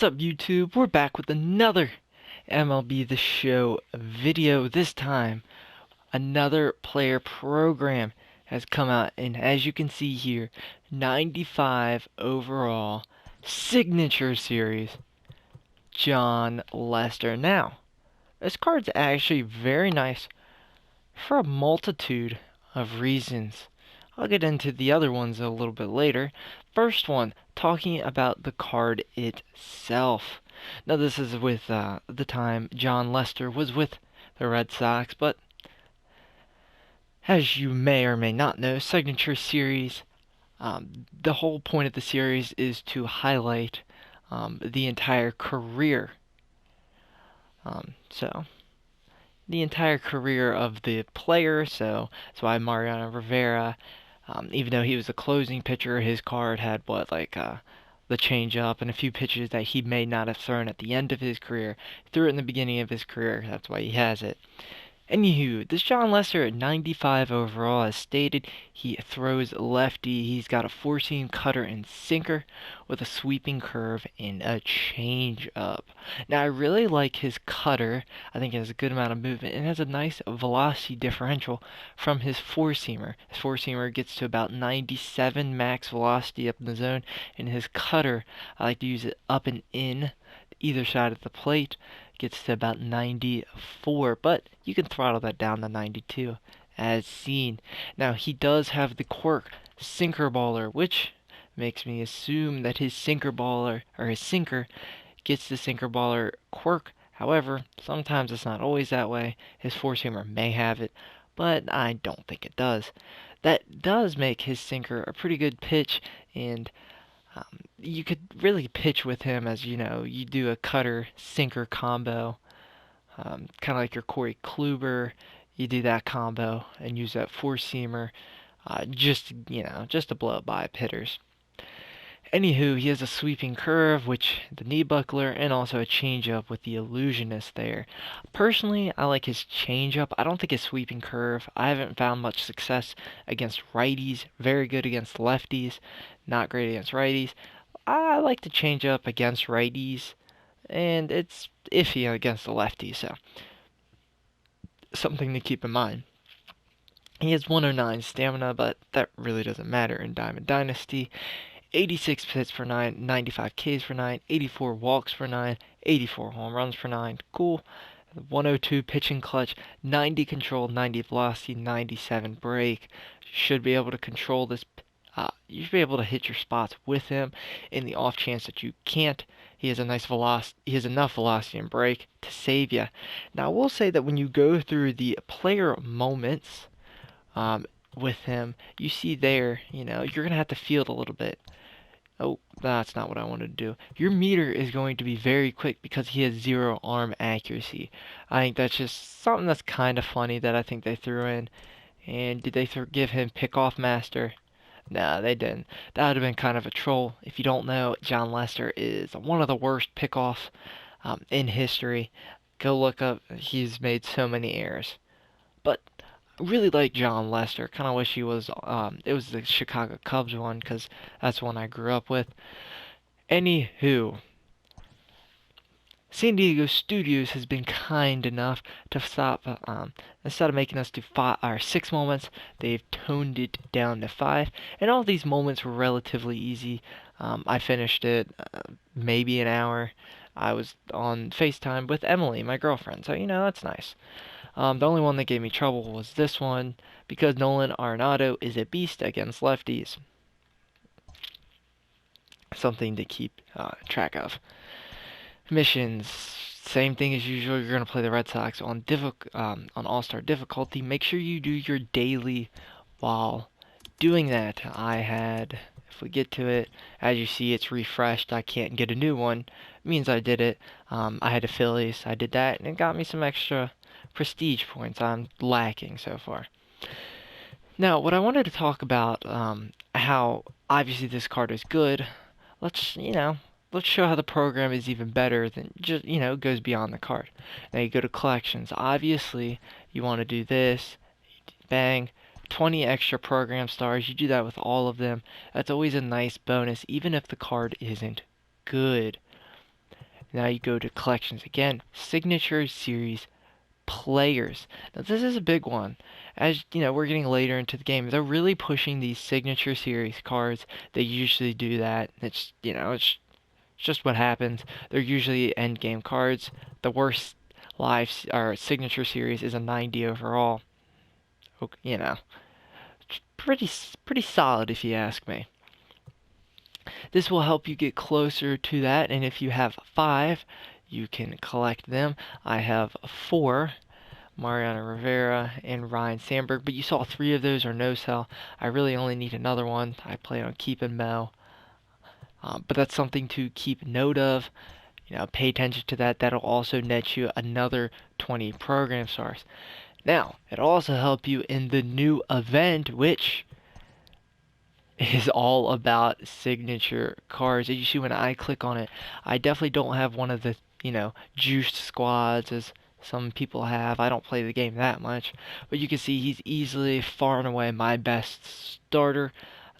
What's up, YouTube? We're back with another MLB The Show video. This time, another player program has come out, and as you can see here, 95 overall signature series, Jon Lester. Now, this card's actually very nice for a multitude of reasons. I'll get into the other ones a little bit later. First one, talking about the card itself. Now, this is with the time Jon Lester was with the Red Sox, but as you may or may not know, Signature Series, the whole point of the series is to highlight the entire career. So, the entire career of the player, so that's why Mariano Rivera, even though he was a closing pitcher, his card had the changeup and a few pitches that he may not have thrown at the end of his career. He threw it in the beginning of his career. That's why he has it. Anywho, this Jon Lester at 95 overall, as stated, he throws lefty. He's got a four-seam cutter and sinker with a sweeping curve and a change-up. Now, I really like his cutter. I think it has a good amount of movement and has a nice velocity differential from his four-seamer. His four-seamer gets to about 97 max velocity up in the zone, and his cutter, I like to use it up and in either side of the plate, gets to about 94, but you can throttle that down to 92 as seen. Now, he does have the quirk sinker baller, which makes me assume that his sinker baller or his sinker gets the sinker baller quirk. However, sometimes it's not always that way. His four-seamer may have it, but I don't think it does. That does make his sinker a pretty good pitch, and you could really pitch with him as, you do a cutter sinker combo, kind of like your Corey Kluber. You do that combo and use that four seamer, just to blow by hitters. Anywho, he has a sweeping curve, which the knee buckler, and also a changeup with the illusionist there. Personally, I like his changeup. I don't think his sweeping curve. I haven't found much success against righties. Very good against lefties, not great against righties. I like to change up against righties, and it's iffy against the lefties, so something to keep in mind. He has 109 stamina, but that really doesn't matter in Diamond Dynasty. 86 hits per 9, 95 Ks per 9, 84 walks per 9, 84 home runs per 9. Cool. 102 pitching clutch, 90 control, 90 velocity, 97 break. Should be able to control this. You should be able to hit your spots with him. In the off chance that you can't, he has a nice velocity. He has enough velocity and break to save you. Now, I will say that when you go through the player moments with him, you see there, you're gonna have to feel it a little bit. Oh, that's not what I wanted to do. Your meter is going to be very quick because he has zero arm accuracy. I think that's just something that's kind of funny that I think they threw in. And did they give him pickoff master? No, they didn't. That would have been kind of a troll. If you don't know, Jon Lester is one of the worst pickoffs in history. Go look up. He's made so many errors. But really like Jon Lester. Kind of wish he was. It was the Chicago Cubs one because that's one I grew up with. Anywho, San Diego Studios has been kind enough to stop. Instead of making us do 6 moments, they've toned it down to 5, and all these moments were relatively easy. I finished it maybe an hour. I was on FaceTime with Emily, my girlfriend, so that's nice. The only one that gave me trouble was this one, because Nolan Arenado is a beast against lefties. Something to keep track of. Missions, same thing as usual. You're going to play the Red Sox on All-Star difficulty. Make sure you do your daily while doing that. If we get to it, as you see, it's refreshed. I can't get a new one. It means I did it. I had the Phillies. I did that, and it got me some extra prestige points. I'm lacking so far. Now, what I wanted to talk about, how obviously this card is good. Let's show how the program is even better than just, goes beyond the card. Now you go to collections. Obviously, you want to do this. Bang. 20 extra program stars. You do that with all of them. That's always a nice bonus, even if the card isn't good. Now you go to collections again, signature series players. Now this is a big one. As you know, we're getting later into the game. They're really pushing these signature series cards. They usually do that. It's just what happens. They're usually end game cards. The worst live or signature series is a 90 overall. You know, pretty solid if you ask me. This will help you get closer to that, and if you have 5, you can collect them. I have 4, Mariano Rivera and Ryan Sandberg, but you saw 3 of those are no sell. I really only need another one. I plan on keeping Mel, but that's something to keep note of. Pay attention to that. That'll also net you another 20 program stars. Now, it'll also help you in the new event, which is all about signature cards. As you see when I click on it, I definitely don't have one of the, juiced squads as some people have. I don't play the game that much, but you can see he's easily far and away my best starter.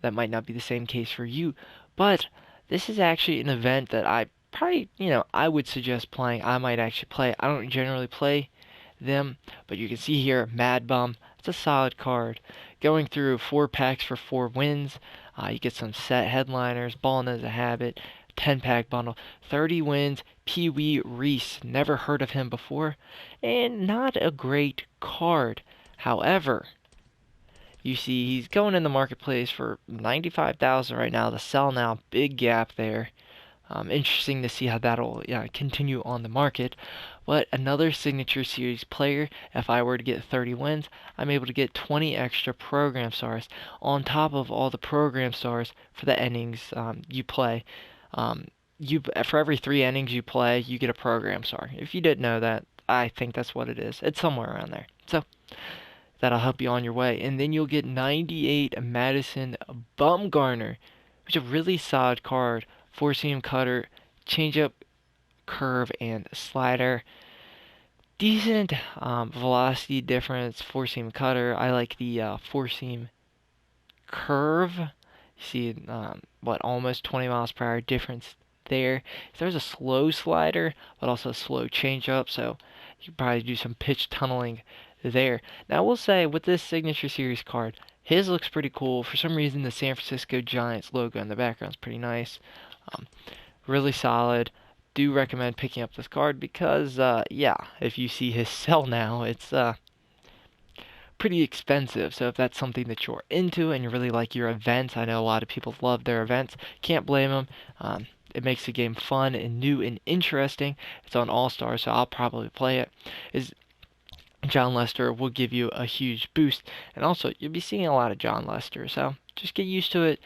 That might not be the same case for you, but this is actually an event that I probably, I would suggest playing. I might actually play. I don't generally play them, but you can see here, Mad Bum. It's a solid card. Going through 4 packs for 4 wins. You get some set headliners, Ball Knows a Habit, 10-pack bundle, 30 wins, Pee Wee Reese. Never heard of him before, and not a great card. However, you see he's going in the marketplace for 95,000 right now. The sell now, big gap there. Interesting to see how that'll continue on the market. But another signature series player, if I were to get 30 wins, I'm able to get 20 extra program stars on top of all the program stars for the innings you play. For every 3 innings you play, you get a program star. If you didn't know that, I think that's what it is. It's somewhere around there. So that'll help you on your way. And then you'll get 98 Madison Bumgarner, which is a really solid card. 4-seam cutter, changeup, curve, and slider. Decent velocity difference. 4-seam cutter. I like the 4-seam curve. You see, almost 20 miles per hour difference there. There's a slow slider, but also a slow changeup, so you can probably do some pitch tunneling there. Now, I will say, with this signature series card, his looks pretty cool. For some reason, the San Francisco Giants logo in the background is pretty nice. Really solid. Do recommend picking up this card because, if you see his sell now, it's pretty expensive. So if that's something that you're into and you really like your events, I know a lot of people love their events. Can't blame them. It makes the game fun and new and interesting. It's on All-Star, so I'll probably play it. John Lester will give you a huge boost, and also you'll be seeing a lot of John Lester, so just get used to it.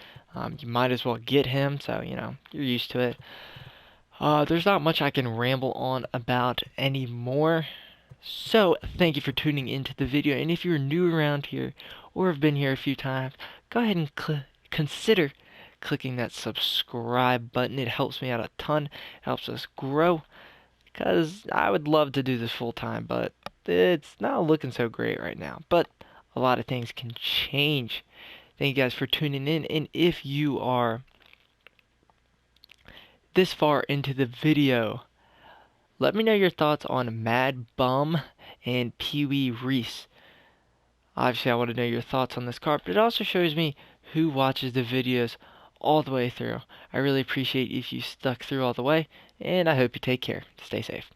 You might as well get him, so you're used to it. There's not much I can ramble on about anymore. So thank you for tuning into the video, and if you're new around here or have been here a few times, go ahead and consider clicking that subscribe button. It helps me out a ton. It helps us grow, because I would love to do this full time, but it's not looking so great right now. But a lot of things can change. Thank you guys for tuning in, and if you are this far into the video, let me know your thoughts on Mad Bum and Pee Wee Reese. Obviously, I want to know your thoughts on this card, but it also shows me who watches the videos all the way through. I really appreciate if you stuck through all the way, and I hope you take care. Stay safe.